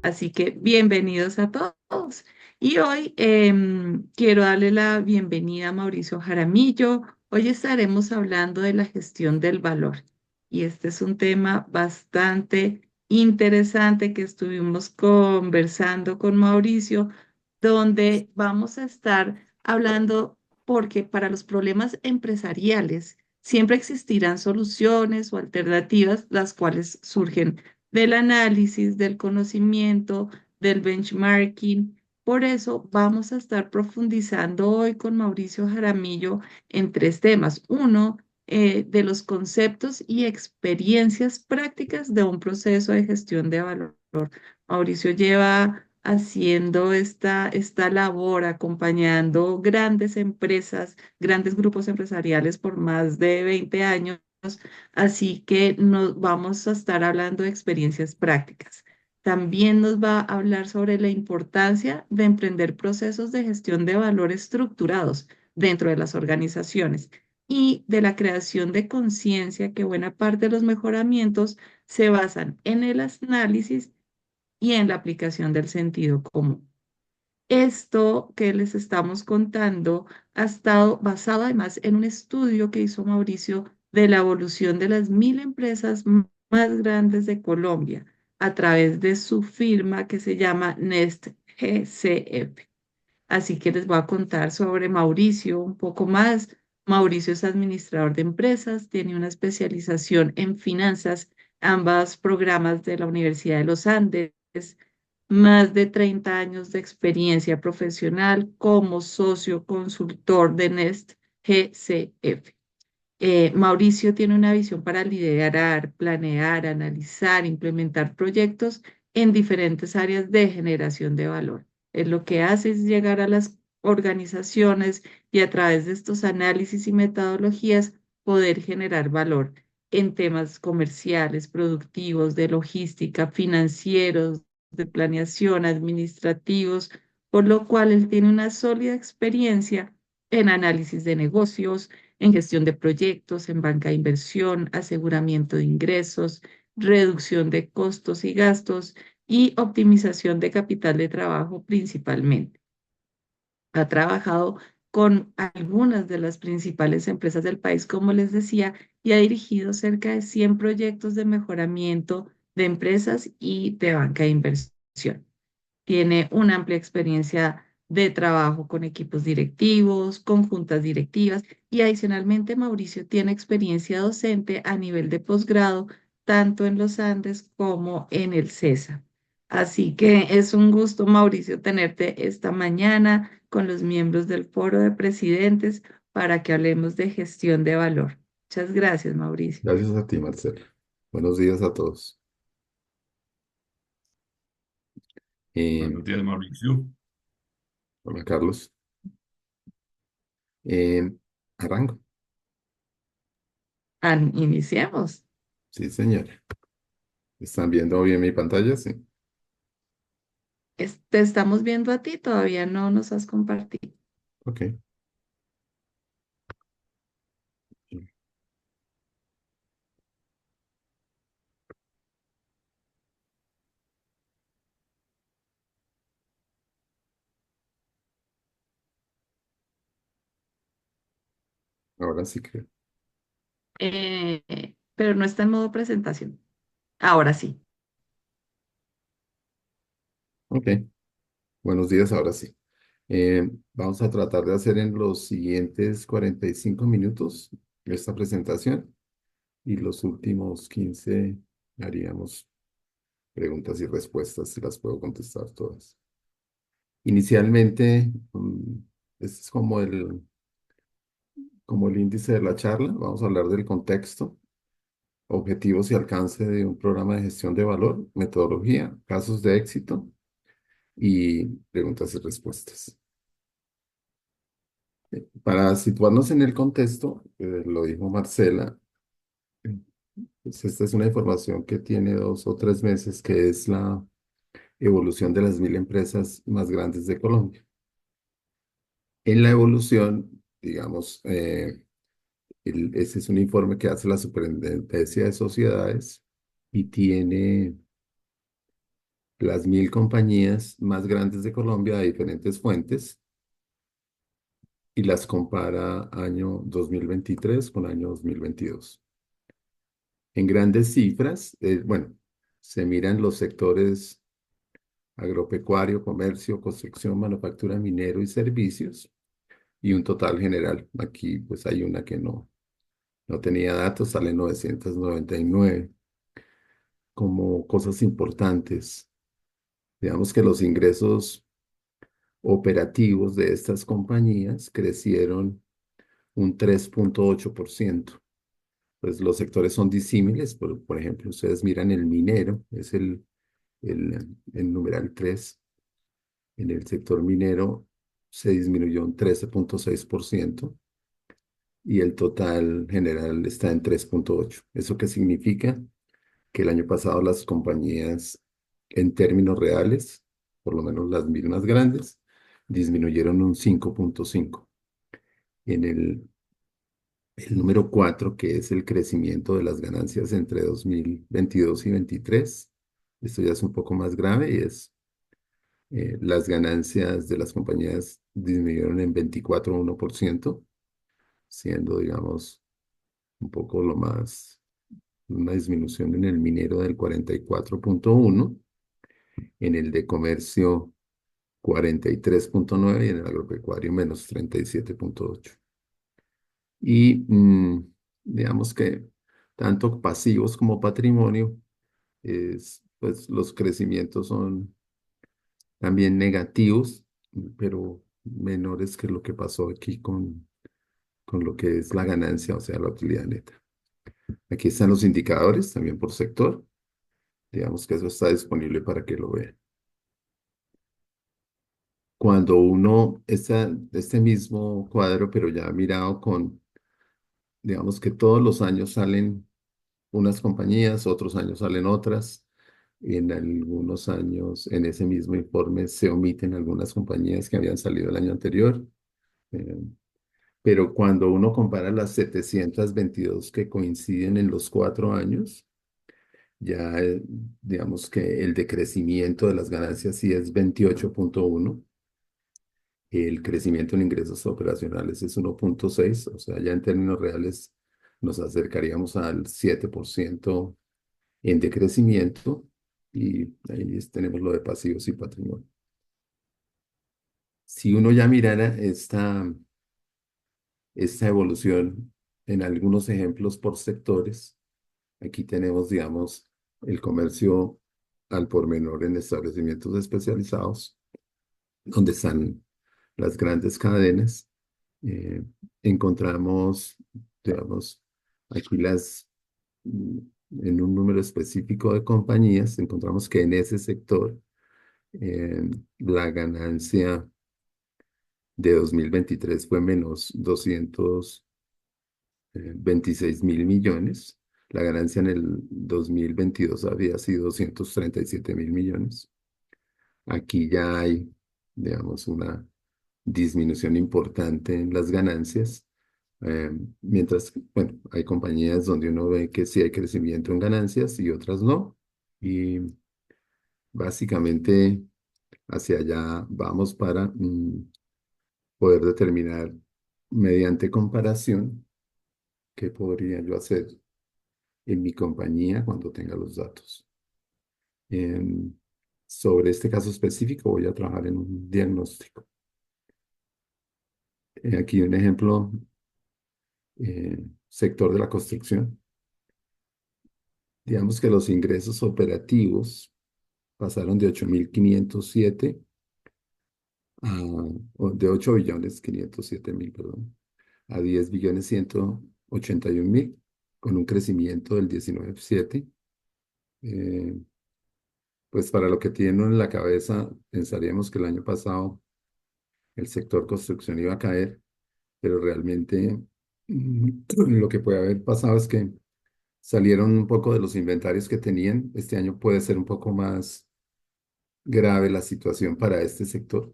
Así que bienvenidos a todos. Y hoy quiero darle la bienvenida a Mauricio Jaramillo. Hoy estaremos hablando de la gestión del valor. Y este es un tema bastante interesante que estuvimos conversando con Mauricio, donde vamos a estar hablando porque para los problemas empresariales siempre existirán soluciones o alternativas, las cuales surgen del análisis, del conocimiento, del benchmarking. Por eso vamos a estar profundizando hoy con Mauricio Jaramillo en tres temas. Uno, de los conceptos y experiencias prácticas de un proceso de gestión de valor. Mauricio lleva haciendo esta labor, acompañando grandes empresas, grandes grupos empresariales por más de 20 años. Así que nos vamos a estar hablando de experiencias prácticas. También nos va a hablar sobre la importancia de emprender procesos de gestión de valor estructurados dentro de las organizaciones y de la creación de conciencia que buena parte de los mejoramientos se basan en el análisis y en la aplicación del sentido común. Esto que les estamos contando ha estado basado además en un estudio que hizo Mauricio de la evolución de las 1000 empresas más grandes de Colombia a través de su firma que se llama Nest GCF. Así que les voy a contar sobre Mauricio un poco más. Mauricio es administrador de empresas, tiene una especialización en finanzas, ambas programas de la Universidad de los Andes, más de 30 años de experiencia profesional como socio consultor de Nest GCF. Mauricio tiene una visión para liderar, planear, analizar, implementar proyectos en diferentes áreas de generación de valor. Él lo que hace es llegar a las organizaciones y a través de estos análisis y metodologías poder generar valor en temas comerciales, productivos, de logística, financieros, de planeación, administrativos, por lo cual él tiene una sólida experiencia en análisis de negocios, en gestión de proyectos, en banca de inversión, aseguramiento de ingresos, reducción de costos y gastos y optimización de capital de trabajo principalmente. Ha trabajado con algunas de las principales empresas del país, como les decía, y ha dirigido cerca de 100 proyectos de mejoramiento de empresas y de banca de inversión. Tiene una amplia experiencia de trabajo con equipos directivos, con juntas directivas y adicionalmente Mauricio tiene experiencia docente a nivel de posgrado, tanto en los Andes como en el CESA. Así que es un gusto, Mauricio, tenerte esta mañana con los miembros del Foro de Presidentes para que hablemos de gestión de valor. Muchas gracias, Mauricio. Gracias a ti, Marcela. Buenos días a todos. Eh, Buenos días, Mauricio. Hola, Carlos. Eh, Arranco. Iniciemos. Sí, señora. ¿Están viendo bien mi pantalla? Sí. Te estamos viendo a ti, todavía no nos has compartido. Ok. Ahora sí creo. Pero no está en modo presentación. Ahora sí. Ok. Buenos días, ahora sí. Vamos a tratar de hacer en los siguientes 45 minutos esta presentación y los últimos 15 haríamos preguntas y respuestas, si las puedo contestar todas. Inicialmente, este es como el índice de la charla. Vamos a hablar del contexto, objetivos y alcance de un programa de gestión de valor, metodología, casos de éxito y preguntas y respuestas. Para situarnos en el contexto, lo dijo Marcela, pues esta es una información que tiene 2 o 3 meses, que es la evolución de las 1000 empresas más grandes de Colombia. En la evolución, digamos, ese es un informe que hace la Superintendencia de Sociedades y tiene las 1000 compañías más grandes de Colombia de diferentes fuentes y las compara año 2023 con año 2022. En grandes cifras, bueno, se miran los sectores agropecuario, comercio, construcción, manufactura, minero y servicios y un total general. Aquí pues hay una que no tenía datos, sale 999 como cosas importantes. Digamos que los ingresos operativos de estas compañías crecieron un 3,8%. Pues los sectores son disímiles, por ejemplo, ustedes miran el minero, es el numeral 3. En el sector minero se disminuyó un 13,6% y el total general está en 3,8%. ¿Eso qué significa? Que el año pasado las compañías en términos reales, por lo menos las mismas grandes, disminuyeron un 5,5%. En el número 4, que es el crecimiento de las ganancias entre 2022 y 2023, esto ya es un poco más grave y es las ganancias de las compañías disminuyeron en 24,1%, siendo, digamos, un poco una disminución en el minero del 44,1%, en el de comercio 43,9% y en el agropecuario menos 37,8%. Y digamos que tanto pasivos como patrimonio, pues los crecimientos son también negativos, pero menores que lo que pasó aquí con lo que es la ganancia, o sea, la utilidad neta. Aquí están los indicadores también por sector. Digamos que eso está disponible para que lo vean. Cuando este mismo cuadro, pero ya mirado digamos que todos los años salen unas compañías, otros años salen otras. En algunos años, en ese mismo informe, se omiten algunas compañías que habían salido el año anterior. eh, pero cuando uno compara las 722 que coinciden en los 4 años, ya digamos que el decrecimiento de las ganancias sí es 28,1. El crecimiento en ingresos operacionales es 1,6, o sea, ya en términos reales nos acercaríamos al 7% en decrecimiento y ahí tenemos lo de pasivos y patrimonio. Si uno ya mirara esta evolución en algunos ejemplos por sectores, aquí tenemos, digamos, el comercio al por menor en establecimientos especializados, donde están las grandes cadenas. eh, Encontramos, digamos, aquí mm, en un número específico de compañías, encontramos que en ese sector la ganancia de 2023 fue menos 226.000 millones. La ganancia en el 2022 había sido 237.000 millones. Aquí ya hay, digamos, una disminución importante en las ganancias, mientras, bueno, hay compañías donde uno ve que sí hay crecimiento en ganancias y otras no. Y básicamente hacia allá vamos para poder determinar mediante comparación qué podría yo hacer en mi compañía cuando tenga los datos. Em, Sobre este caso específico voy a trabajar en un diagnóstico. Aquí un ejemplo, sector de la construcción. Digamos que los ingresos operativos pasaron de 8.507 de 8.507.000, perdón, a 10.181.000, con un crecimiento del 19,7. Eh, pues para lo que tiene uno en la cabeza, pensaríamos que el año pasado el sector construcción iba a caer, pero realmente lo que puede haber pasado es que salieron un poco de los inventarios que tenían. Este año puede ser un poco más grave la situación para este sector,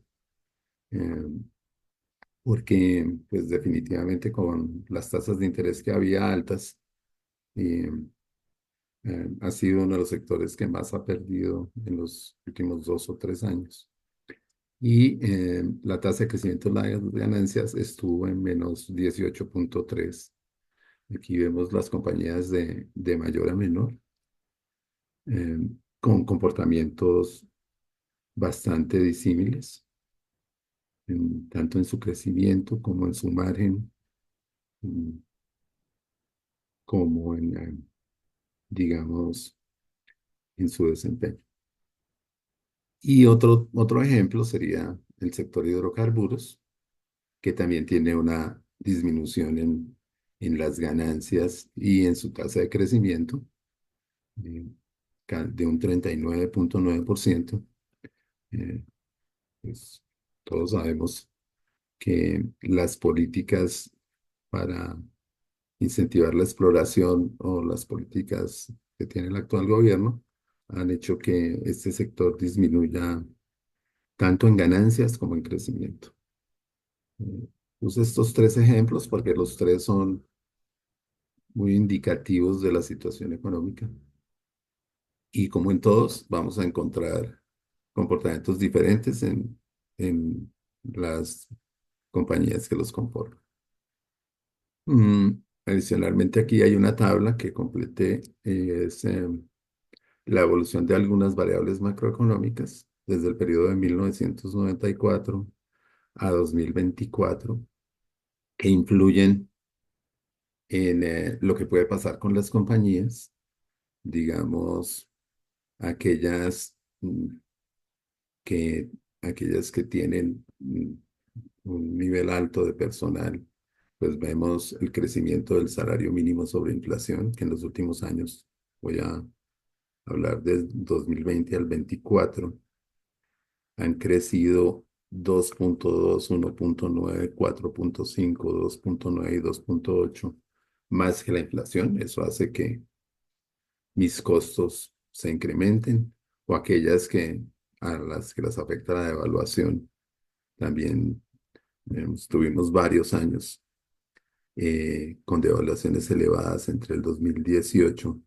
eh, porque pues definitivamente con las tasas de interés que había altas, eh, Ha sido uno de los sectores que más ha perdido en los últimos 2 o 3 años. Y la tasa de crecimiento de las ganancias estuvo en -18,3. Aquí vemos las compañías de mayor a menor, eh, con comportamientos bastante disímiles, tanto en su crecimiento como en su margen, mm, como en, digamos, en su desempeño. Y otro ejemplo sería el sector hidrocarburos, que también tiene una disminución en las ganancias y en su tasa de crecimiento, eh, de un 39,9%. Eh, pues, todos sabemos que las políticas para incentivar la exploración o las políticas que tiene el actual gobierno han hecho que este sector disminuya tanto en ganancias como en crecimiento. Puse estos tres ejemplos porque los tres son muy indicativos de la situación económica y como en todos vamos a encontrar comportamientos diferentes en las compañías que los conforman. Adicionalmente aquí hay una tabla que completé, es la evolución de algunas variables macroeconómicas desde el periodo de 1994 a 2024 que influyen en lo que puede pasar con las compañías, digamos, aquellas, que, aquellas que tienen un nivel alto de personal, pues vemos el crecimiento del salario mínimo sobre inflación, que en los últimos años, voy a hablar del 2020 al 24, han crecido 2,2, 1,9, 4,5, 2,9 y 2,8, más que la inflación. Eso hace que mis costos se incrementen, o aquellas a las que las afecta la devaluación. También tuvimos varios años con devaluaciones elevadas entre el 2018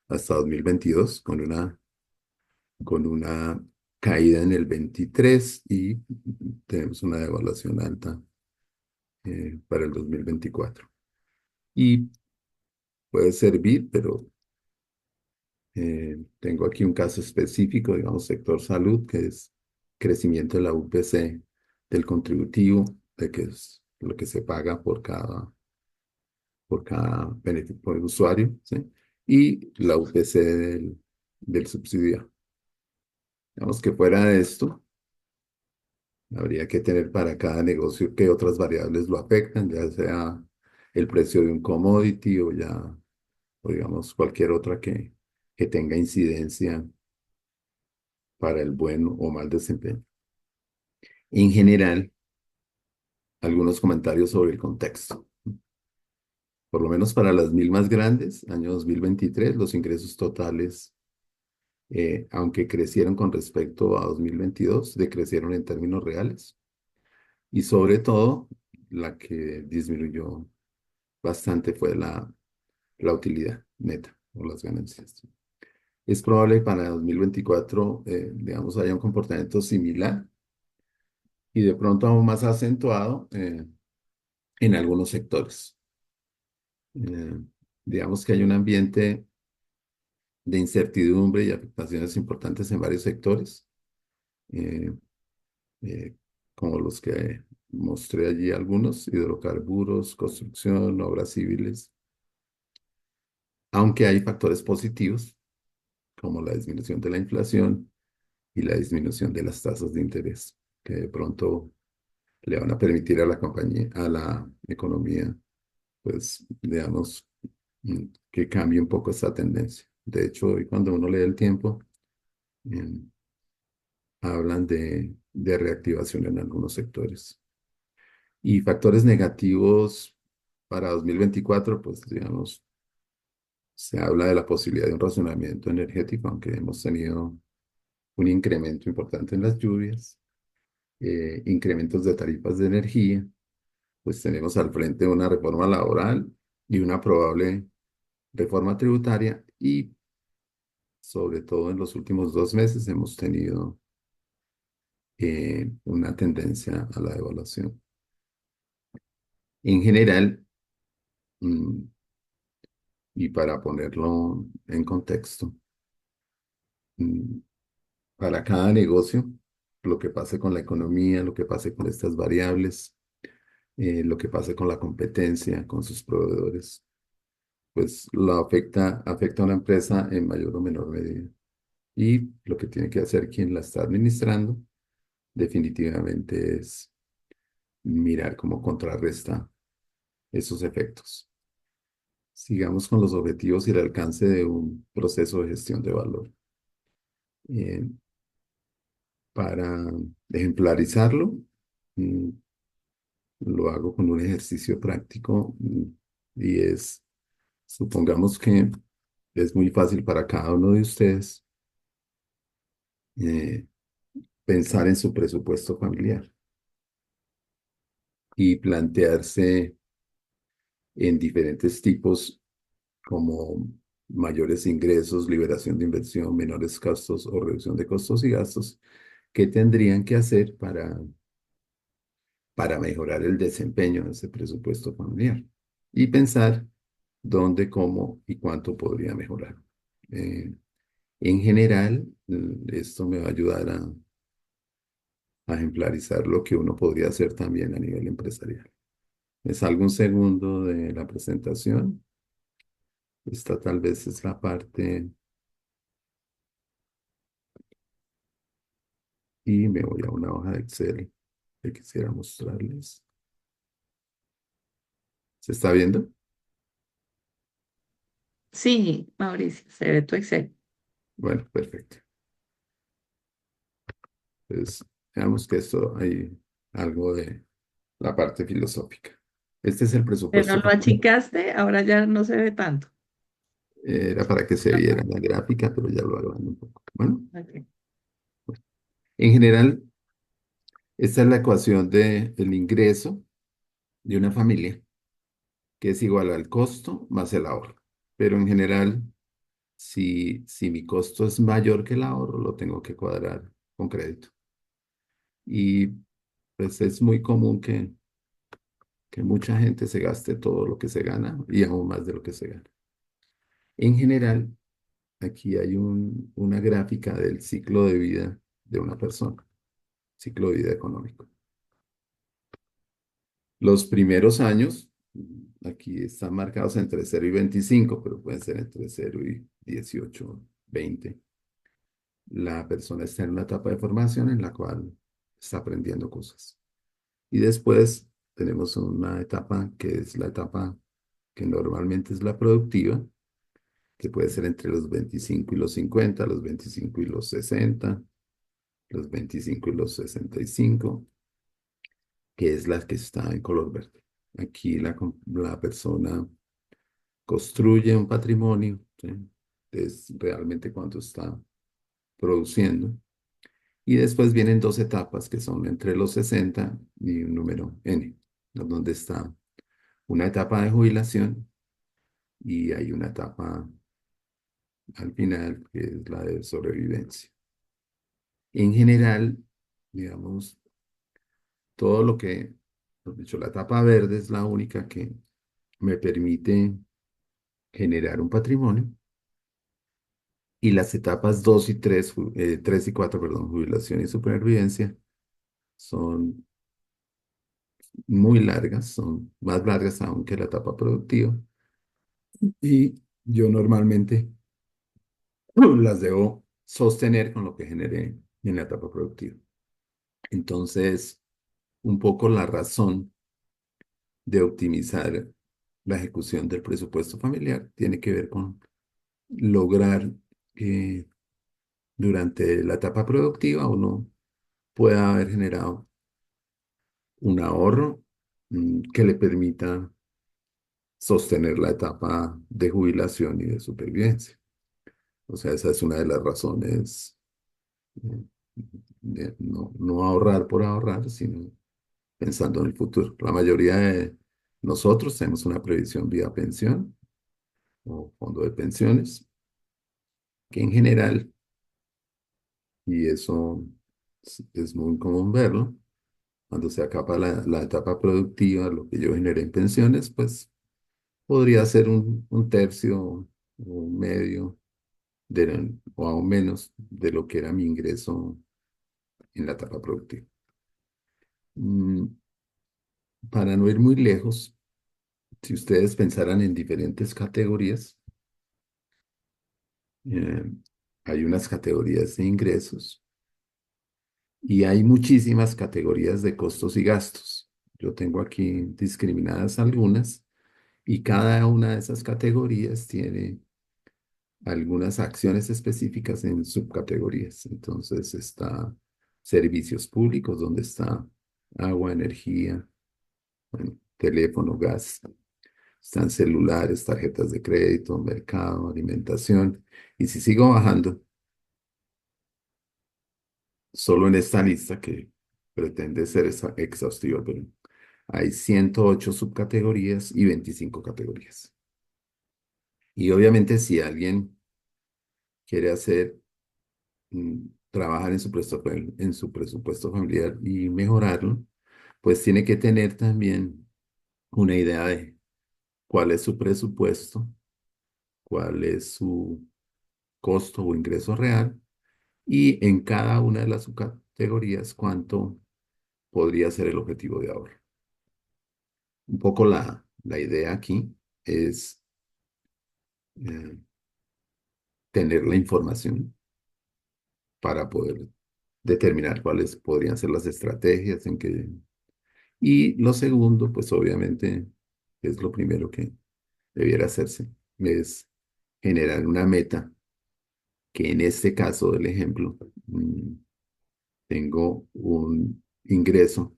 hasta 2022, con una caída en el 23 y tenemos una devaluación alta para el 2024. Y puede servir, pero tengo aquí un caso específico, digamos, sector salud, que es crecimiento de la UPC del contributivo, de que es lo que se paga por cada por el usuario, ¿sí? Y la UPC del subsidio. Digamos que fuera de esto, habría que tener para cada negocio qué otras variables lo afectan, ya sea el precio de un commodity o digamos cualquier otra que tenga incidencia para el buen o mal desempeño. En general, algunos comentarios sobre el contexto. Por lo menos para las 1.000 más grandes, año 2023, los ingresos totales, aunque crecieron con respecto a 2022, decrecieron en términos reales. Y sobre todo, la que disminuyó bastante fue la utilidad neta o las ganancias. Es probable que para 2024, digamos, haya un comportamiento similar y de pronto aún más acentuado en algunos sectores. Eh, digamos que hay un ambiente de incertidumbre y afectaciones importantes en varios sectores, eh, eh, como los que mostré allí algunos: hidrocarburos, construcción, obras civiles, aunque hay factores positivos, como la disminución de la inflación y la disminución de las tasas de interés, que de pronto le van a permitir a la compañía, a la economía, pues, digamos, que cambie un poco esta tendencia. De hecho, hoy cuando uno lee El Tiempo, eh, hablan de reactivación en algunos sectores. Y factores negativos para 2024, pues, digamos, se habla de la posibilidad de un racionamiento energético, aunque hemos tenido un incremento importante en las lluvias, incrementos de tarifas de energía, pues tenemos al frente una reforma laboral y una probable reforma tributaria, y sobre todo en los últimos 2 meses, hemos tenido una tendencia a la devaluación. En general, mm, y para ponerlo en contexto, mm, para cada negocio, lo que pase con la economía, lo que pase con estas variables, lo que pase con la competencia, con sus proveedores, pues afecta a una empresa en mayor o menor medida. Y lo que tiene que hacer quien la está administrando definitivamente es mirar cómo contrarresta esos efectos. Sigamos con los objetivos y el alcance de un proceso de gestión de valor. Eh, para ejemplarizarlo, mm, lo hago con un ejercicio práctico y es, supongamos que es muy fácil para cada uno de ustedes eh, pensar en su presupuesto familiar y plantearse en diferentes tipos como mayores ingresos, liberación de inversión, menores gastos o reducción de costos y gastos, qué tendrían que hacer para mejorar el desempeño de ese presupuesto familiar y pensar dónde, cómo y cuánto podría mejorar. Eh, en general, esto me va a ayudar a ejemplarizar lo que uno podría hacer también a nivel empresarial. Me salgo un segundo de la presentación. Esta tal vez es la parte y me voy a una hoja de Excel que quisiera mostrarles. ¿Se está viendo? Sí, Mauricio, se ve tu Excel. Bueno, perfecto. Pues veamos que esto hay algo de la parte filosófica. Este es el Pero presupuesto lo familiar. achicaste, ahora ya no se ve tanto. Era para que se viera la gráfica, pero ya lo agrando un poco. Bueno, Ok. en general, esta es la ecuación del ingreso de una familia, que es igual al costo más el ahorro. Pero en general, si mi costo es mayor que el ahorro, lo tengo que cuadrar con crédito. Y pues es muy común que mucha gente se gaste todo lo que se gana y aún más de lo que se gana. En general, aquí hay una gráfica del ciclo de vida de una persona, ciclo de vida económico. Los primeros años, aquí están marcados entre 0 y 25, pero pueden ser entre 0 y 18, 20. La persona está en una etapa de formación en la cual está aprendiendo cosas. Y después tenemos una etapa que es la etapa que normalmente es la productiva, que puede ser entre los 25 y los 50, los 25 y los 60, los 25 y los 65, que es la que está en color verde. Aquí la persona construye un patrimonio, ¿sí? Es realmente cuánto está produciendo. Y después vienen dos etapas que son entre los 60 y un número N, donde está una etapa de jubilación y hay una etapa al final que es la de sobrevivencia. En general, digamos, todo lo que, por dicho, la etapa verde es la única que me permite generar un patrimonio y las etapas 2 y 3, 3 y 4, perdón, jubilación y supervivencia, son muy largas, son más largas aún que la etapa productiva y yo normalmente las debo sostener con lo que generé en la etapa productiva. Entonces, un poco la razón de optimizar la ejecución del presupuesto familiar tiene que ver con lograr que durante la etapa productiva uno pueda haber generado un ahorro que le permita sostener la etapa de jubilación y de supervivencia. O sea, esa es una de las razones eh, de no ahorrar por ahorrar, sino pensando en el futuro. La mayoría de nosotros tenemos una previsión vía pensión o fondo de pensiones que en general, y eso es muy común verlo, cuando se acaba la etapa productiva, lo que yo generé en pensiones, pues podría ser un tercio o un medio o aún menos de lo que era mi ingreso en la etapa productiva. Mm, Para no ir muy lejos, si ustedes pensaran en diferentes categorías, eh, hay unas categorías de ingresos y hay muchísimas categorías de costos y gastos. Yo tengo aquí discriminadas algunas y cada una de esas categorías tiene algunas acciones específicas en subcategorías. Entonces está servicios públicos, donde está agua, energía, bueno, teléfono, gas. Están celulares, tarjetas de crédito, mercado, alimentación. Y si sigo bajando, solo en esta lista que pretende ser exhaustiva, pero hay 108 subcategorías y 25 categorías. Y obviamente si alguien quiere trabajar en su presupuesto familiar y mejorarlo, pues tiene que tener también una idea de cuál es su presupuesto, cuál es su costo o ingreso real y en cada una de las subcategorías cuánto podría ser el objetivo de ahorro. Un poco la idea aquí es eh, tener la información para poder determinar cuáles podrían ser las estrategias en que... Y lo segundo, pues obviamente es lo primero que debiera hacerse, es generar una meta que en este caso del ejemplo tengo un ingreso,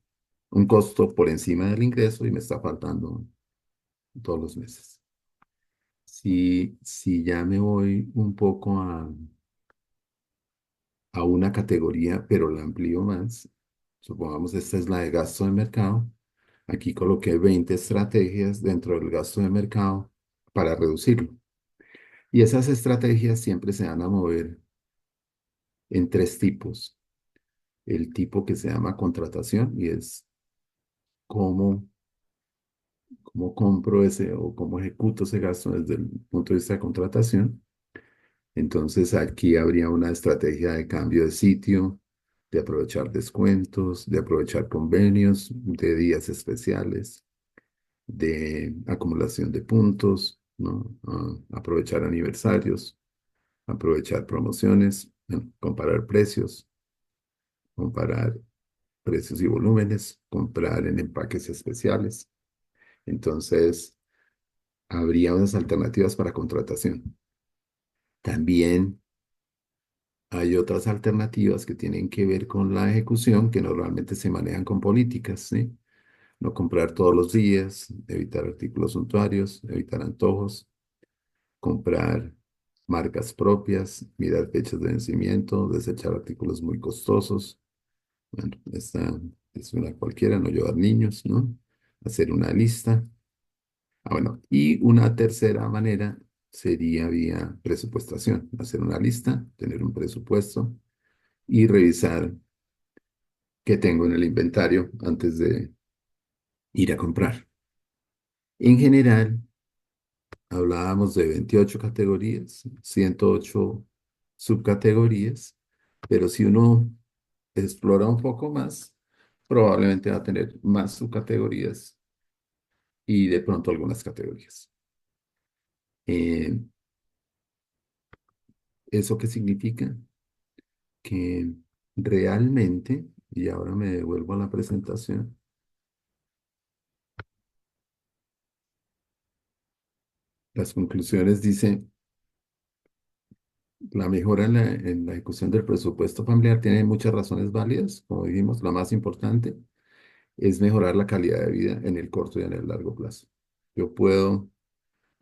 un costo por encima del ingreso y me está faltando todos los meses. Si ya me voy un poco a una categoría, pero la amplío más, supongamos esta es la de gasto de mercado, aquí coloqué 20 estrategias dentro del gasto de mercado para reducirlo. Y esas estrategias siempre se van a mover en tres tipos. El tipo que se llama contratación y es cómo compro ese o cómo ejecuto ese gasto desde el punto de vista de contratación. Entonces aquí habría una estrategia de cambio de sitio, de aprovechar descuentos, de aprovechar convenios, de días especiales, de acumulación de puntos, ¿no? Aprovechar aniversarios, aprovechar promociones, comparar precios, comparar precios y volúmenes, comprar en empaques especiales. Entonces, habría unas alternativas para contratación. También hay otras alternativas que tienen que ver con la ejecución, que normalmente se manejan con políticas, ¿sí? No comprar todos los días, evitar artículos suntuarios, evitar antojos, comprar marcas propias, mirar fechas de vencimiento, desechar artículos muy costosos. Bueno, esta es una cualquiera, no llevar niños, ¿no? Hacer una lista. Bueno, y una tercera manera sería vía presupuestación, hacer una lista, tener un presupuesto y revisar qué tengo en el inventario antes de ir a comprar. En general, hablábamos de 28 categorías, 108 subcategorías, pero si uno explora un poco más, probablemente va a tener más subcategorías y de pronto algunas categorías. Eh, ¿Eso qué significa? Que realmente, y ahora me devuelvo a la presentación, las conclusiones dicen, la mejora en la ejecución del presupuesto familiar tiene muchas razones válidas, como dijimos, la más importante es mejorar la calidad de vida en el corto y en el largo plazo. Yo puedo,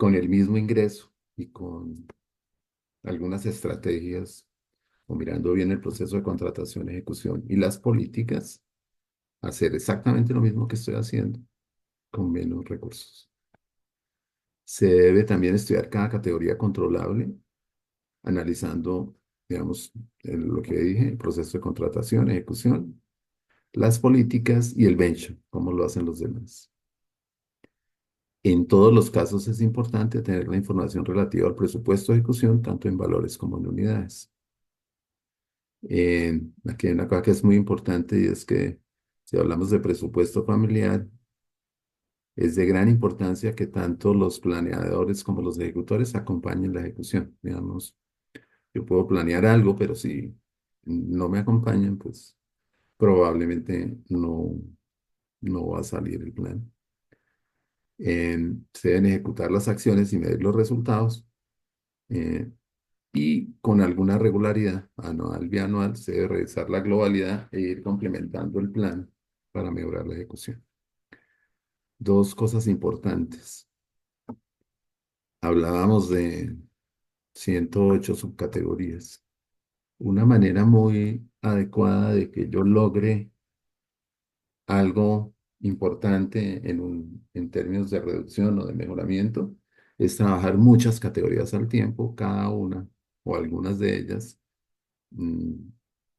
con el mismo ingreso y con algunas estrategias, o mirando bien el proceso de contratación, ejecución y las políticas, hacer exactamente lo mismo que estoy haciendo con menos recursos. Se debe también estudiar cada categoría controlable analizando, digamos, lo que dije, el proceso de contratación, ejecución, las políticas y el bench, cómo lo hacen los demás. En todos los casos es importante tener la información relativa al presupuesto de ejecución, tanto en valores como en unidades. Aquí hay una cosa que es muy importante y es que si hablamos de presupuesto familiar, es de gran importancia que tanto los planeadores como los ejecutores acompañen la ejecución. Digamos, yo puedo planear algo, pero si no me acompañan, pues probablemente no va a salir el plan. Se deben ejecutar las acciones y medir los resultados. eh, y con alguna regularidad, anual, bianual, se debe revisar la globalidad e ir complementando el plan para mejorar la ejecución. Dos cosas importantes. Hablábamos de 108 subcategorías. Una manera muy adecuada de que yo logre algo importante en términos de reducción o de mejoramiento es trabajar muchas categorías al tiempo, cada una o algunas de ellas mm,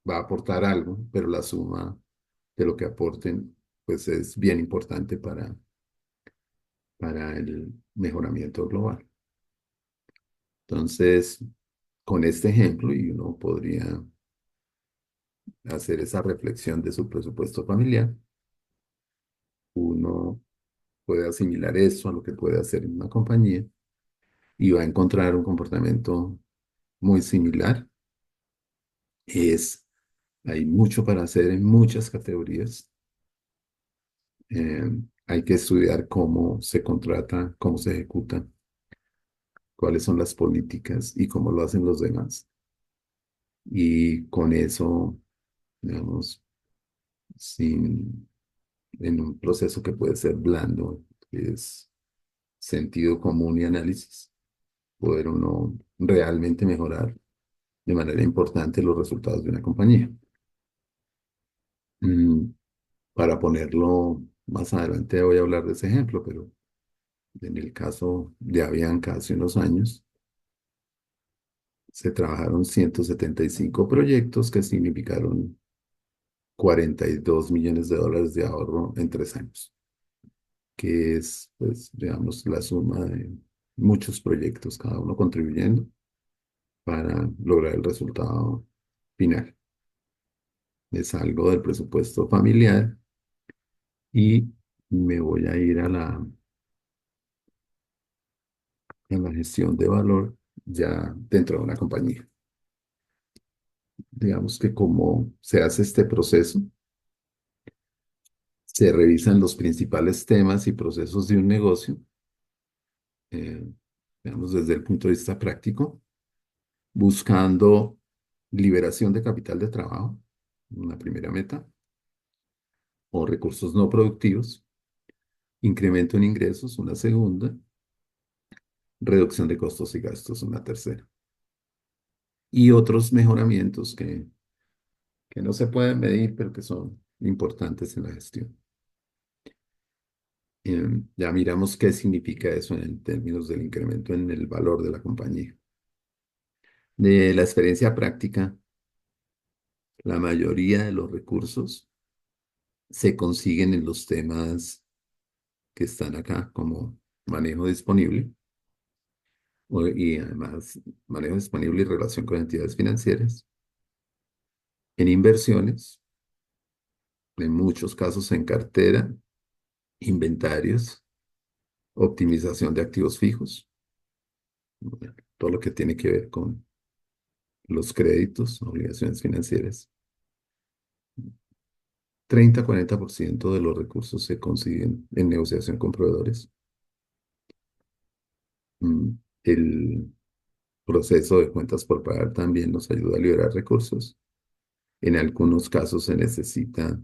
va a aportar algo, pero la suma de lo que aporten pues es bien importante para el mejoramiento global. Entonces, con este ejemplo, y uno podría hacer esa reflexión de su presupuesto familiar, uno puede asimilar eso a lo que puede hacer en una compañía y va a encontrar un comportamiento muy similar. Hay mucho para hacer en muchas categorías. Hay que estudiar cómo se contrata, cómo se ejecuta, cuáles son las políticas y cómo lo hacen los demás. Y con eso, digamos, sin, en un proceso que puede ser blando, que es sentido común y análisis, poder uno realmente mejorar de manera importante los resultados de una compañía. Mm, para ponerlo más adelante voy a hablar de ese ejemplo, pero en el caso de Avianca hace unos años, se trabajaron 175 proyectos que significaron 42 millones de dólares de ahorro en 3 años, que es, pues, digamos, la suma de muchos proyectos, cada uno contribuyendo para lograr el resultado final. Es algo del presupuesto familiar y me voy a ir a la gestión de valor ya dentro de una compañía. Digamos que como se hace este proceso, se revisan los principales temas y procesos de un negocio, eh, digamos desde el punto de vista práctico, buscando liberación de capital de trabajo, una primera meta, o recursos no productivos, incremento en ingresos, una segunda, reducción de costos y gastos, una tercera, y otros mejoramientos que no se pueden medir, pero que son importantes en la gestión. Ya miramos qué significa eso en términos del incremento en el valor de la compañía. De la experiencia práctica, la mayoría de los recursos se consiguen en los temas que están acá, como manejo disponible, y además manejo disponible y relación con entidades financieras, en inversiones, en muchos casos en cartera, inventarios, optimización de activos fijos, bueno, todo lo que tiene que ver con los créditos, obligaciones financieras. 30-40% de los recursos se consiguen en negociación con proveedores. El proceso de cuentas por pagar también nos ayuda a liberar recursos. En algunos casos se necesita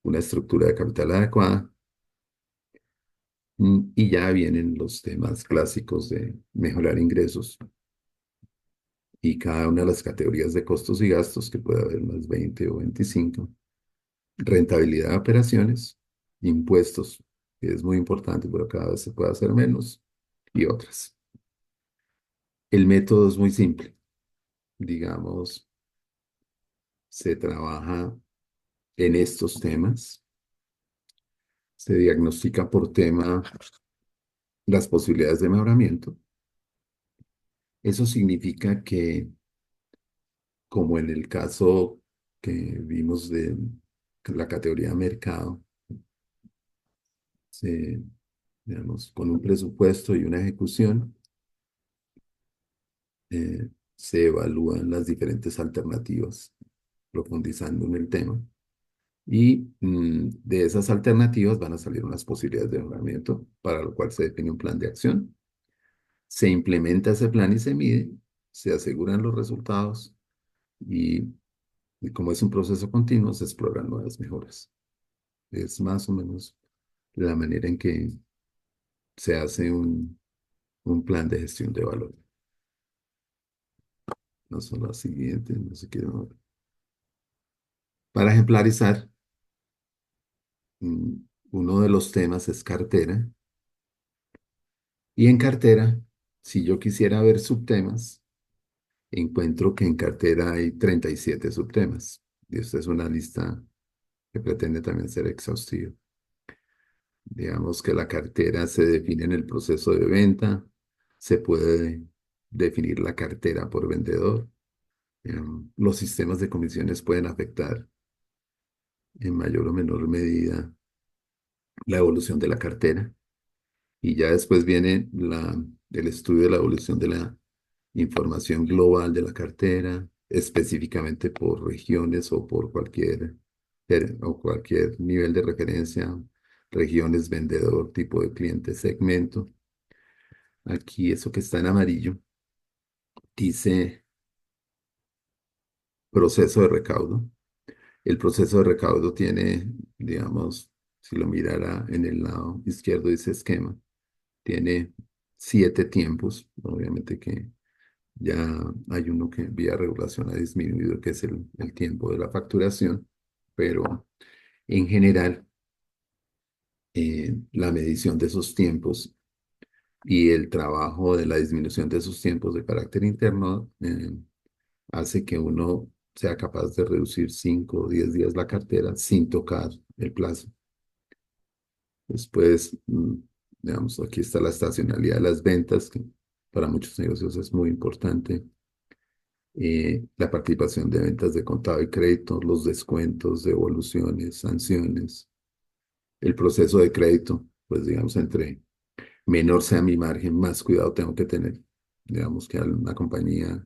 una estructura de capital adecuada. Y ya vienen los temas clásicos de mejorar ingresos y cada una de las categorías de costos y gastos, que puede haber unas 20 o 25. Rentabilidad de operaciones, impuestos, que es muy importante, pero cada vez se puede hacer menos, y otras. El método es muy simple. Digamos, se trabaja en estos temas, se diagnostica por tema las posibilidades de mejoramiento. Eso significa que, como en el caso que vimos de la categoría de mercado, se, digamos, con un presupuesto y una ejecución, se evalúan las diferentes alternativas, profundizando en el tema. Y de esas alternativas van a salir unas posibilidades de mejoramiento, para lo cual se define un plan de acción. Se implementa ese plan y se mide, se aseguran los resultados y, como es un proceso continuo, se exploran nuevas mejoras. Es más o menos la manera en que se hace un plan de gestión de valor. No son las siguientes, no sé qué. Para ejemplarizar, mm, uno de los temas es cartera. Y en cartera, si yo quisiera ver subtemas, encuentro que en cartera hay 37 subtemas. Y esta es una lista que pretende también ser exhaustiva. Digamos que la cartera se define en el proceso de venta, se puede definir la cartera por vendedor. Los sistemas de comisiones pueden afectar en mayor o menor medida la evolución de la cartera. Y ya después viene el estudio de la evolución de la información global de la cartera, específicamente por regiones o por cualquier nivel de referencia, regiones, vendedor, tipo de cliente, segmento. Aquí eso que está en amarillo dice proceso de recaudo. El proceso de recaudo tiene, digamos, si lo mirara en el lado izquierdo dice esquema, tiene 7 tiempos, obviamente que ya hay uno que vía regulación ha disminuido, que es el tiempo de la facturación, pero en general la medición de esos tiempos y el trabajo de la disminución de esos tiempos de carácter interno hace que uno sea capaz de reducir 5 o 10 días la cartera sin tocar el plazo. Después, digamos, aquí está la estacionalidad de las ventas, que para muchos negocios es muy importante. La participación de ventas de contado y crédito, los descuentos, devoluciones, sanciones, el proceso de crédito, pues digamos, entre menor sea mi margen, más cuidado tengo que tener. Digamos que una compañía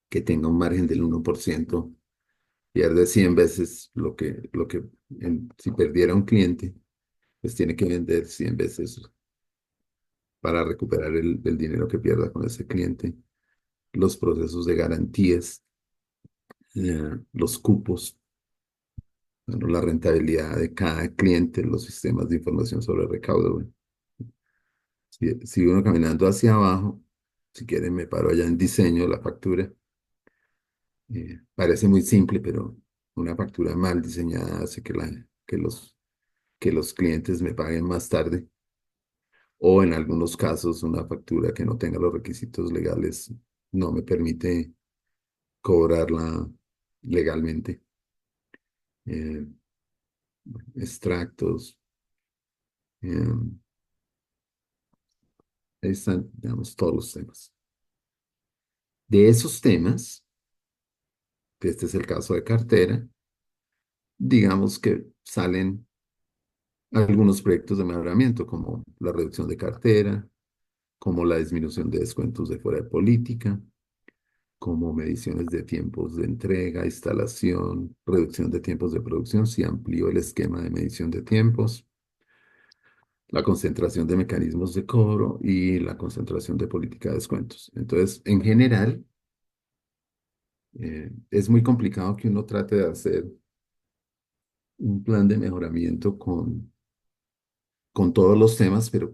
que tenga un margen del 1% pierde 100 veces si perdiera un cliente, pues tiene que vender 100 veces para recuperar el dinero que pierda con ese cliente. Los procesos de garantías, los cupos, bueno, la rentabilidad de cada cliente, los sistemas de información sobre recaudo. Bueno, si uno caminando hacia abajo, si quieren me paro allá en diseño, la factura. Parece muy simple, pero una factura mal diseñada hace que los clientes me paguen más tarde. O en algunos casos, una factura que no tenga los requisitos legales no me permite cobrarla legalmente. Eh, extractos. eh, Ahí están, digamos, todos los temas. De esos temas, que este es el caso de cartera, digamos que salen algunos proyectos de mejoramiento, como la reducción de cartera, como la disminución de descuentos de fuera de política, como mediciones de tiempos de entrega, instalación, reducción de tiempos de producción, si amplío el esquema de medición de tiempos, la concentración de mecanismos de cobro y la concentración de política de descuentos. Entonces, en general, es muy complicado que uno trate de hacer un plan de mejoramiento con todos los temas, pero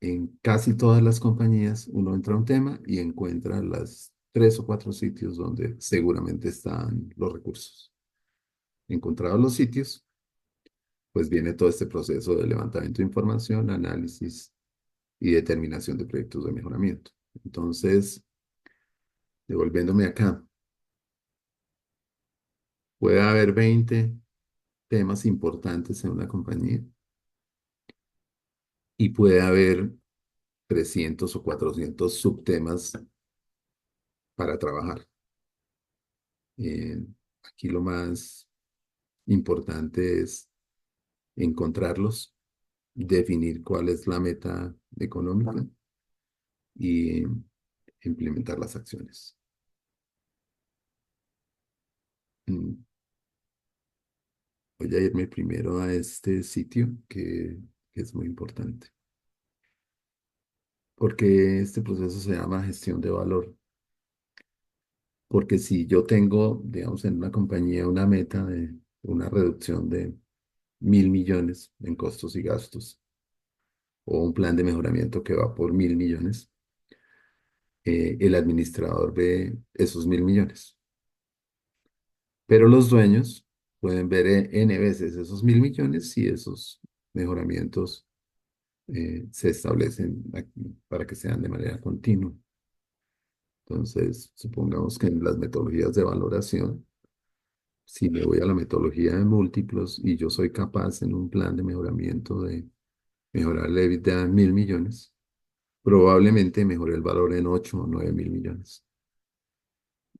en casi todas las compañías uno entra a un tema y encuentra las 3 o 4 sitios donde seguramente están los recursos. Encontrados los sitios, pues viene todo este proceso de levantamiento de información, análisis y determinación de proyectos de mejoramiento. Entonces, devolviéndome acá, puede haber 20 temas importantes en una compañía y puede haber 300 o 400 subtemas para trabajar. Eh, Aquí lo más importante es encontrarlos, definir cuál es la meta económica y implementar las acciones. Mm, Voy a irme primero a este sitio que es muy importante, porque este proceso se llama gestión de valor. Porque si yo tengo, digamos, en una compañía una meta de una reducción de 1.000 millones en costos y gastos, o un plan de mejoramiento que va por 1.000 millones, el administrador ve esos 1.000 millones. Pero los dueños pueden ver N veces esos 1.000 millones si esos mejoramientos se establecen para que sean de manera continua. Entonces, supongamos que en las metodologías de valoración, si me voy a la metodología de múltiplos y yo soy capaz en un plan de mejoramiento de mejorar la EBITDA en 1.000 millones, probablemente mejore el valor en 8 o 9.000 millones.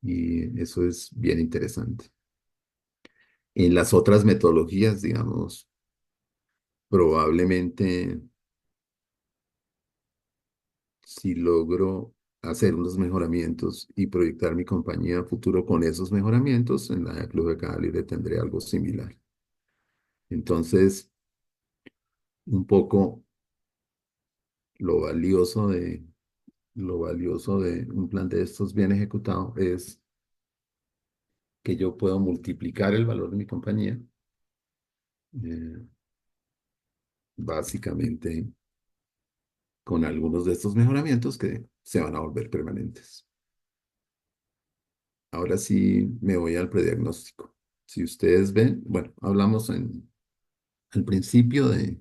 Y eso es bien interesante. En las otras metodologías, digamos, probablemente si logro hacer unos mejoramientos y proyectar mi compañía a futuro con esos mejoramientos, en la de Club de Cali le tendré algo similar. Entonces, un poco lo valioso de, lo valioso de un plan de estos bien ejecutado es que yo puedo multiplicar el valor de mi compañía, eh, básicamente con algunos de estos mejoramientos que se van a volver permanentes. Ahora sí me voy al prediagnóstico. Si ustedes ven, bueno, hablamos al principio de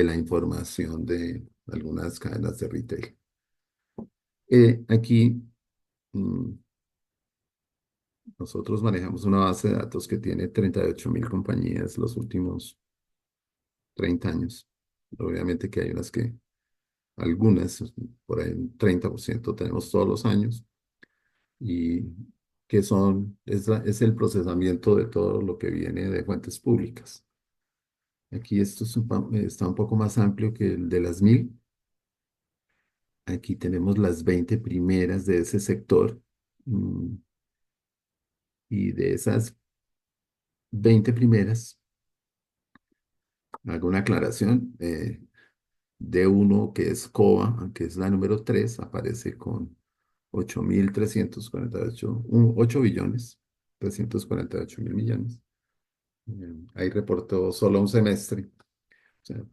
la información de algunas cadenas de retail. Aquí mm, nosotros manejamos una base de datos que tiene 38.000 compañías los últimos 30 años. Obviamente que hay unas que, algunas, por ahí un 30% tenemos todos los años y que es el procesamiento de todo lo que viene de fuentes públicas. Aquí esto está un poco más amplio que el de las 1.000. Aquí tenemos las 20 primeras de ese sector. mm, Y de esas 20 primeras, hago una aclaración. D uno que es COBA, que es la número 3 aparece con 8.348, 8 billones, 348.000 millones. Ahí reportó solo un semestre. O sea,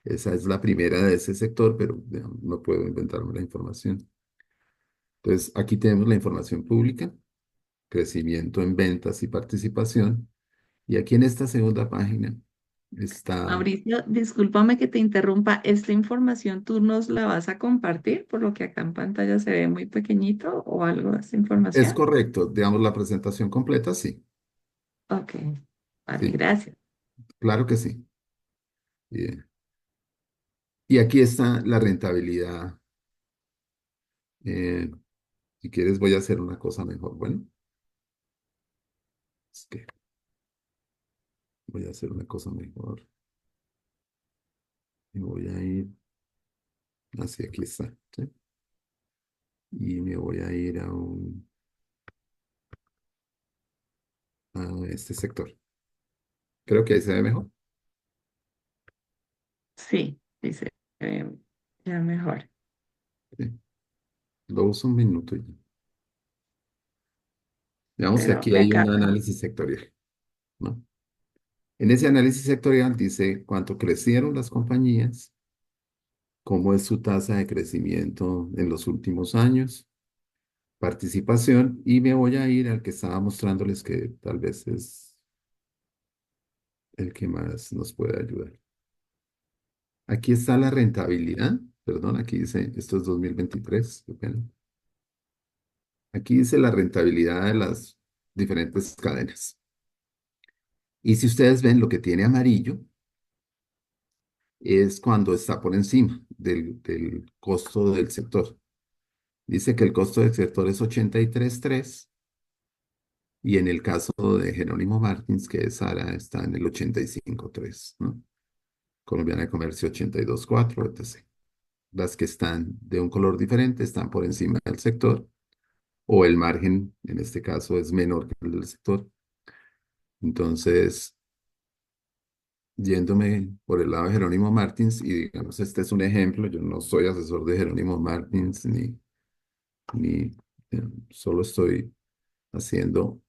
esa es la primera de ese sector, pero digamos, no puedo inventarme la información. Entonces, aquí tenemos la información pública, crecimiento en ventas y participación. Y aquí en esta segunda página está, Mauricio, discúlpame que te interrumpa. ¿Esta información tú nos la vas a compartir? Por lo que acá en pantalla se ve muy pequeñito o algo de esta es información. correcto, digamos la presentación completa, sí, Ok, vale, sí, gracias. claro que sí. Bien. Y aquí está la rentabilidad. Eh, si quieres, voy a hacer una cosa mejor. Bueno, es que voy a hacer una cosa mejor. Y voy a ir hacia aquí está, ¿sí? Y me voy a ir a este sector. Creo que ahí se ve mejor. Sí, dice, ya mejor. ¿Sí? Lo uso un minuto y ya. Digamos que Pero aquí me hay un acaba. análisis sectorial, ¿no? En ese análisis sectorial dice cuánto crecieron las compañías, cómo es su tasa de crecimiento en los últimos años, participación, y me voy a ir al que estaba mostrándoles que tal vez es el que más nos puede ayudar. Aquí está la rentabilidad perdón, aquí dice, esto es 2023, qué pena. Aquí dice la rentabilidad de las diferentes cadenas. Y si ustedes ven, lo que tiene amarillo es cuando está por encima del costo del sector. Dice que el costo del sector es 83.3 y en el caso de Jerónimo Martins, que es Sara, está en el 85.3, ¿no? Colombiana de Comercio 82.4, etc. Las que están de un color diferente están por encima del sector o el margen, en este caso, es menor que el del sector. Entonces, yéndome por el lado de Jerónimo Martins, y digamos, este es un ejemplo, yo no soy asesor de Jerónimo Martins, ni solo estoy haciendo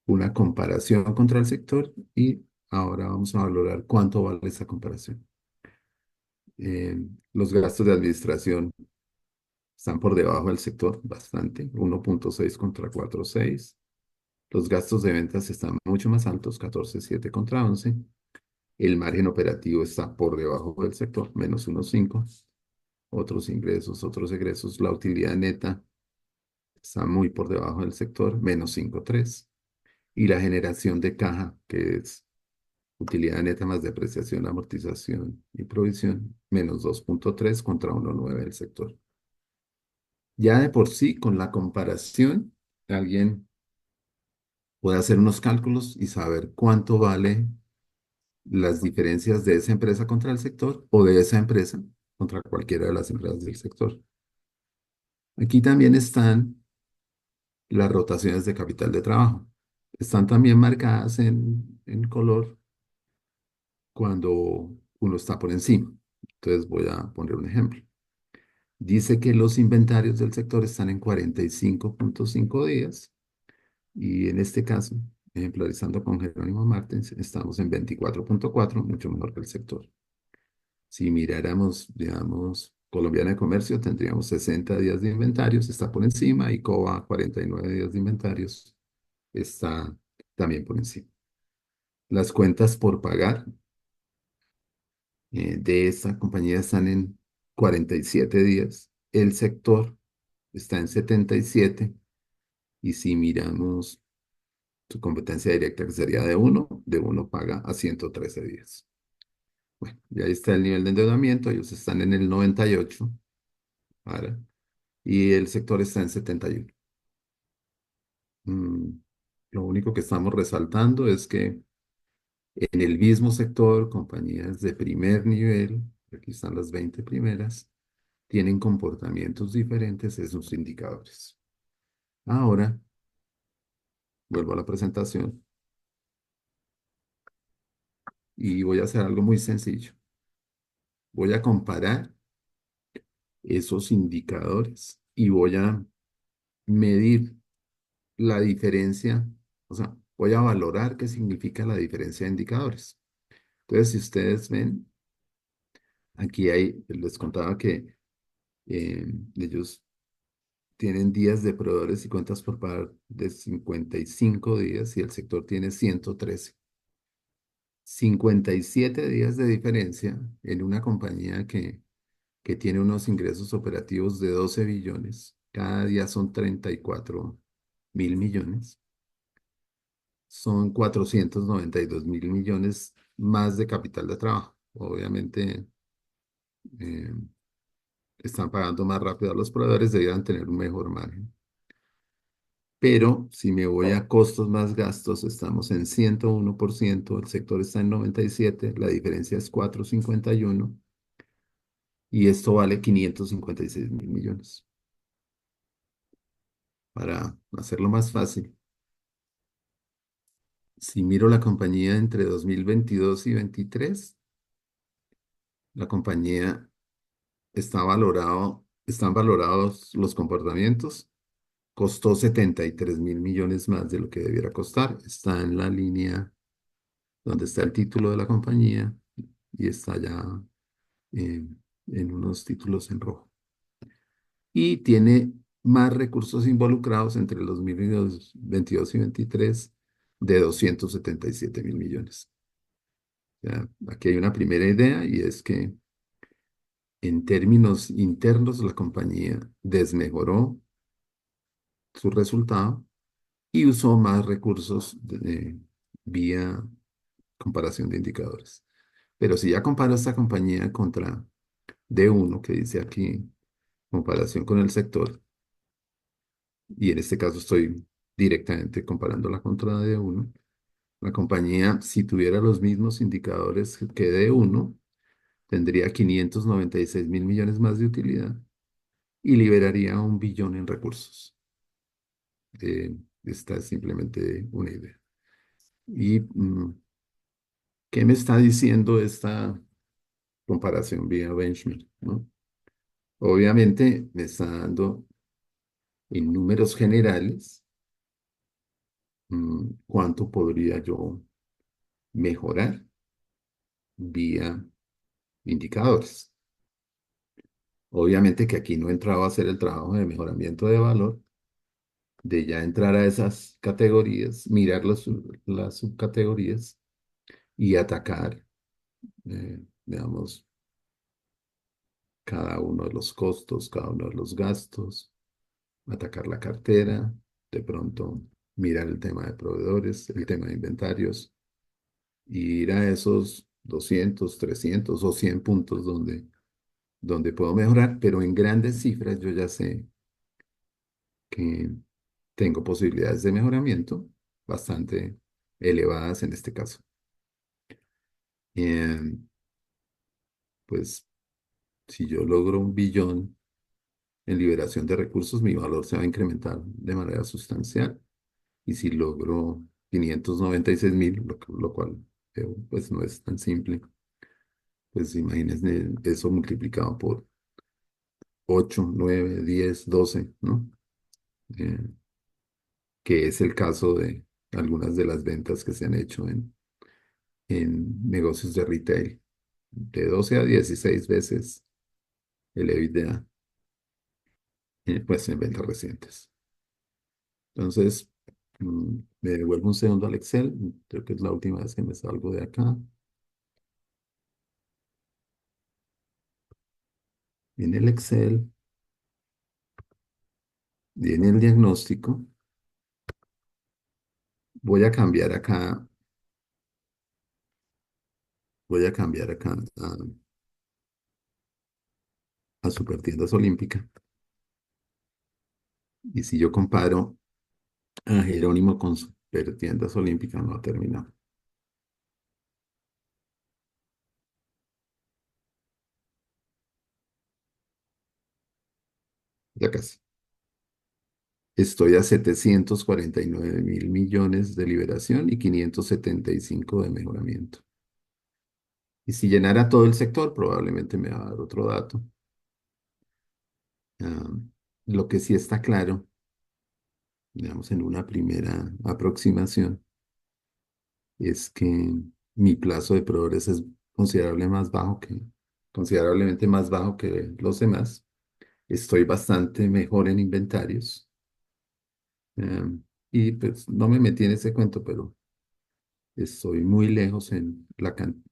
una comparación contra el sector y ahora vamos a valorar cuánto vale esa comparación. Los gastos de administración están por debajo del sector bastante, 1.6 contra 4.6. Los gastos de ventas están mucho más altos, 14.7 contra 11. El margen operativo está por debajo del sector, menos 1.5. Otros ingresos, otros egresos, la utilidad neta está muy por debajo del sector, menos 5.3. Y la generación de caja, que es utilidad neta más depreciación, amortización y provisión, menos 2.3 contra 1.9 del sector. Ya de por sí, con la comparación, alguien puede hacer unos cálculos y saber cuánto vale las diferencias de esa empresa contra el sector o de esa empresa contra cualquiera de las empresas del sector. Aquí también están las rotaciones de capital de trabajo. Están también marcadas en color cuando uno está por encima. Entonces voy a poner un ejemplo. Dice que los inventarios del sector están en 45.5 días y en este caso, ejemplarizando con Jerónimo Martins, estamos en 24.4, mucho mejor que el sector. Si miráramos, digamos, Colombiana de Comercio, tendríamos 60 días de inventarios, está por encima, y COBA 49 días de inventarios, está también por encima. Las cuentas por pagar de esta compañía están en 47 días, el sector está en 77, y si miramos su competencia directa, que sería de uno paga a 113 días. Bueno, y ahí está el nivel de endeudamiento, ellos están en el 98, ¿vale? Y el sector está en 71. Mm, lo único que estamos resaltando es que en el mismo sector, compañías de primer nivel, aquí están las 20 primeras, tienen comportamientos diferentes en sus indicadores. Ahora, vuelvo a la presentación y voy a hacer algo muy sencillo. Voy a comparar esos indicadores y voy a medir la diferencia, o sea, voy a valorar qué significa la diferencia de indicadores. Entonces, si ustedes ven, aquí les contaba que ellos tienen días de proveedores y cuentas por pagar de 55 días y el sector tiene 113. 57 días de diferencia en una compañía que tiene unos ingresos operativos de 12 billones. Cada día son 34.000 millones. Son 492.000 millones más de capital de trabajo. Obviamente, eh, están pagando más rápido a los proveedores, deberían tener un mejor margen. Pero si me voy a costos más gastos, estamos en 101%, el sector está en 97%, la diferencia es 451 y esto vale 556.000 millones. Para hacerlo más fácil, si miro la compañía entre 2022 y 2023, la compañía están valorados los comportamientos, costó 73.000 millones más de lo que debiera costar, está en la línea donde está el título de la compañía y está ya eh, en unos títulos en rojo. Y tiene más recursos involucrados entre los 2022 y 23 de 277.000 millones. O sea, aquí hay una primera idea y es que En términos internos, la compañía desmejoró su resultado y usó más recursos vía comparación de indicadores. Pero si ya comparo esta compañía contra D1, que dice aquí comparación con el sector, y en este caso estoy directamente comparándola contra D1, la compañía, si tuviera los mismos indicadores que D1, tendría 596.000 millones más de utilidad y liberaría 1 billón en recursos. Esta es simplemente una idea. ¿Y qué me está diciendo esta comparación vía benchmark, ¿no? Obviamente me está dando en números generales cuánto podría yo mejorar vía indicadores. Obviamente que aquí no entraba a hacer el trabajo de mejoramiento de valor, de ya entrar a esas categorías, mirar las subcategorías y atacar, digamos, cada uno de los costos, cada uno de los gastos, atacar la cartera, de pronto mirar el tema de proveedores, el tema de inventarios, y ir a esos 200, 300 o 100 puntos donde puedo mejorar, pero en grandes cifras yo ya sé que tengo posibilidades de mejoramiento bastante elevadas en este caso. Em, pues si yo logro 1 billón en liberación de recursos, mi valor se va a incrementar de manera sustancial. Y si logro 596.000, lo cual pues no es tan simple, pues imagínense eso multiplicado por 8, 9, 10, 12, ¿no? Eh, que es el caso de algunas de las ventas que se han hecho en negocios de retail, de 12 a 16 veces el EBITDA, pues en ventas recientes. Entonces, me devuelvo un segundo al Excel, creo que es la última vez que me salgo de acá. En el Excel, y en el diagnóstico, voy a cambiar acá, voy a cambiar acá a Supertiendas Olímpica. Y si yo comparo a Jerónimo con Supertiendas Olímpica, no ha terminado. Ya casi. Estoy a 749.000 millones de liberación y 575 de mejoramiento. Y si llenara todo el sector, probablemente me va a dar otro dato. Ah, lo que sí está claro, digamos, en una primera aproximación, es que mi plazo de progreso es considerablemente más bajo que los demás. Estoy bastante mejor en inventarios. Y pues no me metí en ese cuento, pero estoy muy lejos en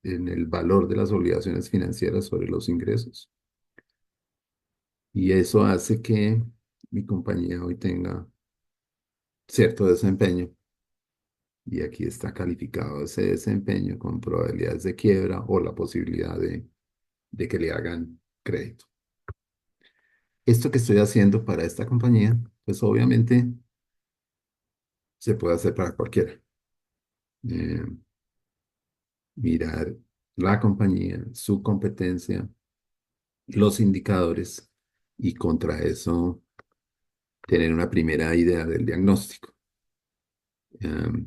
el valor de las obligaciones financieras sobre los ingresos. Y eso hace que mi compañía hoy tenga cierto desempeño. Y aquí está calificado ese desempeño con probabilidades de quiebra o la posibilidad de que le hagan crédito. Esto que estoy haciendo para esta compañía, pues obviamente se puede hacer para cualquiera. Eh, Mirar la compañía, su competencia, los indicadores y contra eso tener una primera idea del diagnóstico. Eh,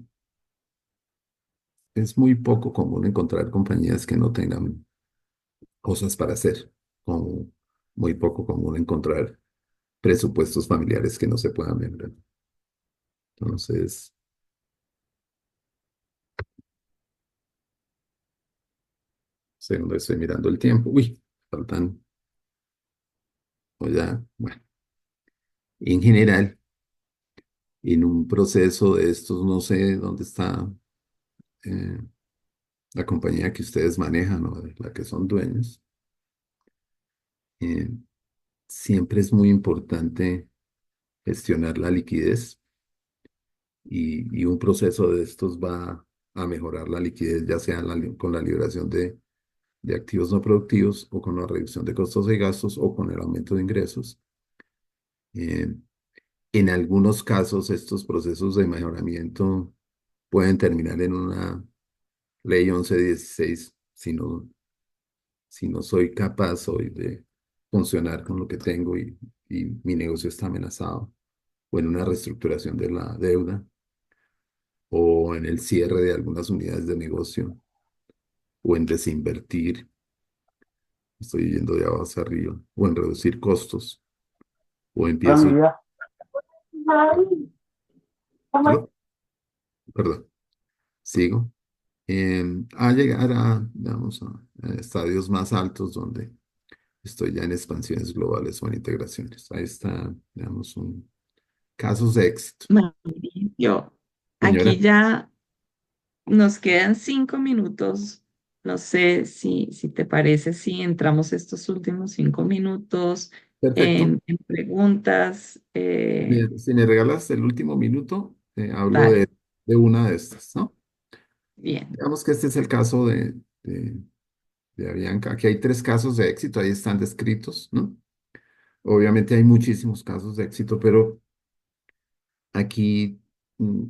es muy poco común encontrar compañías que no tengan cosas para hacer, como muy poco común encontrar presupuestos familiares que no se puedan mejorar. Entonces, segundo, estoy mirando el tiempo. Uy, faltan, o ya, bueno, en general, en un proceso de estos, no sé dónde está eh, la compañía que ustedes manejan o de la que son dueños, Eh, Siempre es muy importante gestionar la liquidez y un proceso de estos va a mejorar la liquidez, ya sea con la liberación de activos no productivos o con la reducción de costos y gastos o con el aumento de ingresos. Eh, en algunos casos, estos procesos de mejoramiento pueden terminar en una ley 1116 si no soy capaz hoy de funcionar con lo que tengo y mi negocio está amenazado, o en una reestructuración de la deuda, o en el cierre de algunas unidades de negocio, o en desinvertir, estoy yendo de abajo hacia arriba, o en reducir costos, o empiezo, Amiga, ¿aló? Perdón, sigo, a llegar a, digamos, a estadios más altos donde estoy ya en expansiones globales o en integraciones. Ahí está, digamos, casos de éxito. Mauricio, Señora, aquí ya nos quedan 5 minutos. No sé si te parece si entramos estos últimos 5 minutos perfecto. en preguntas. Si me regalas el último minuto, hablo Vale, de una de estas, ¿no? bien. Digamos que este es el caso de Avianca. Aquí hay tres casos de éxito, ahí están descritos, ¿no? Obviamente hay muchísimos casos de éxito, pero aquí mm,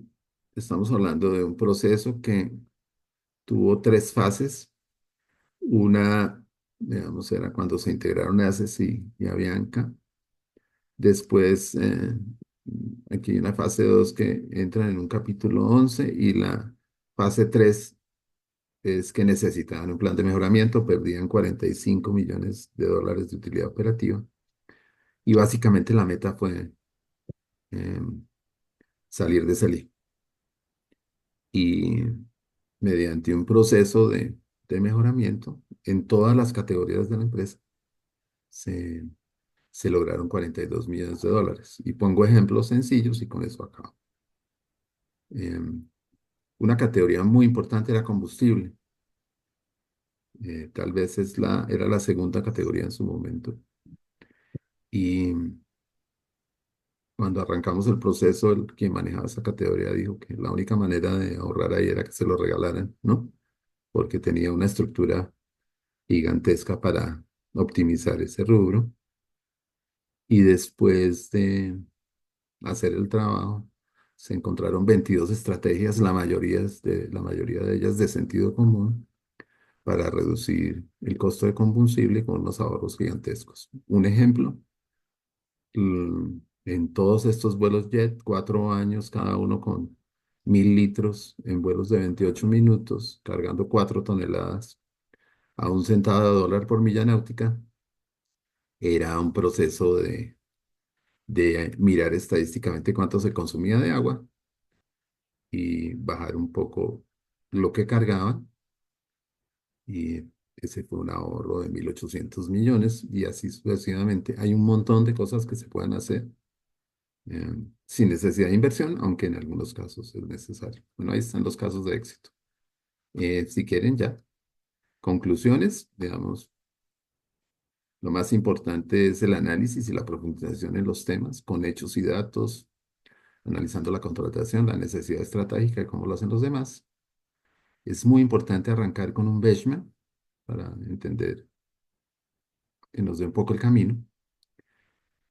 estamos hablando de un proceso que tuvo tres fases. Una, digamos, era cuando se integraron ACES y Avianca. Después, aquí hay una fase 2 que entra en un capítulo 11 y la fase 3 es que necesitaban un plan de mejoramiento, perdían 45 millones de dólares de utilidad operativa y básicamente la meta fue eh, salir de ese lío. Y mediante un proceso de mejoramiento en todas las categorías de la empresa, se, se lograron 42 millones de dólares. Y pongo ejemplos sencillos y con eso acabo. Una categoría muy importante era combustible. Tal vez era la segunda categoría en su momento. Y cuando arrancamos el proceso, el quien manejaba esa categoría dijo que la única manera de ahorrar ahí era que se lo regalaran, ¿no? Porque tenía una estructura gigantesca para optimizar ese rubro. Y después de hacer el trabajo, se encontraron 22 estrategias, la mayoría de ellas de sentido común, para reducir el costo de combustible con unos ahorros gigantescos. Un ejemplo, en todos estos vuelos jet, 4 años cada uno con 1.000 litros en vuelos de 28 minutos, cargando 4 toneladas a $1 por milla náutica, era un proceso de mirar estadísticamente cuánto se consumía de agua y bajar un poco lo que cargaban. Y ese fue un ahorro de 1.800 millones y así sucesivamente. Hay un montón de cosas que se pueden hacer sin necesidad de inversión, aunque en algunos casos es necesario. Bueno, ahí están los casos de éxito. Si quieren ya, conclusiones, digamos, lo más importante es el análisis y la profundización en los temas, con hechos y datos, analizando la contratación, la necesidad estratégica y cómo lo hacen los demás. Es muy importante arrancar con un benchmark para entender que nos dé un poco el camino.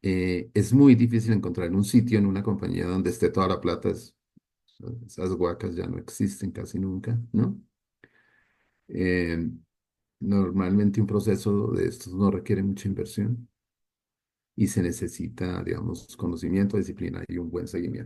Es muy difícil encontrar un sitio en una compañía donde esté toda la plata. Esas huacas ya no existen casi nunca, ¿no? Eh, Normalmente un proceso de estos no requiere mucha inversión y se necesita, digamos, conocimiento, disciplina y un buen seguimiento.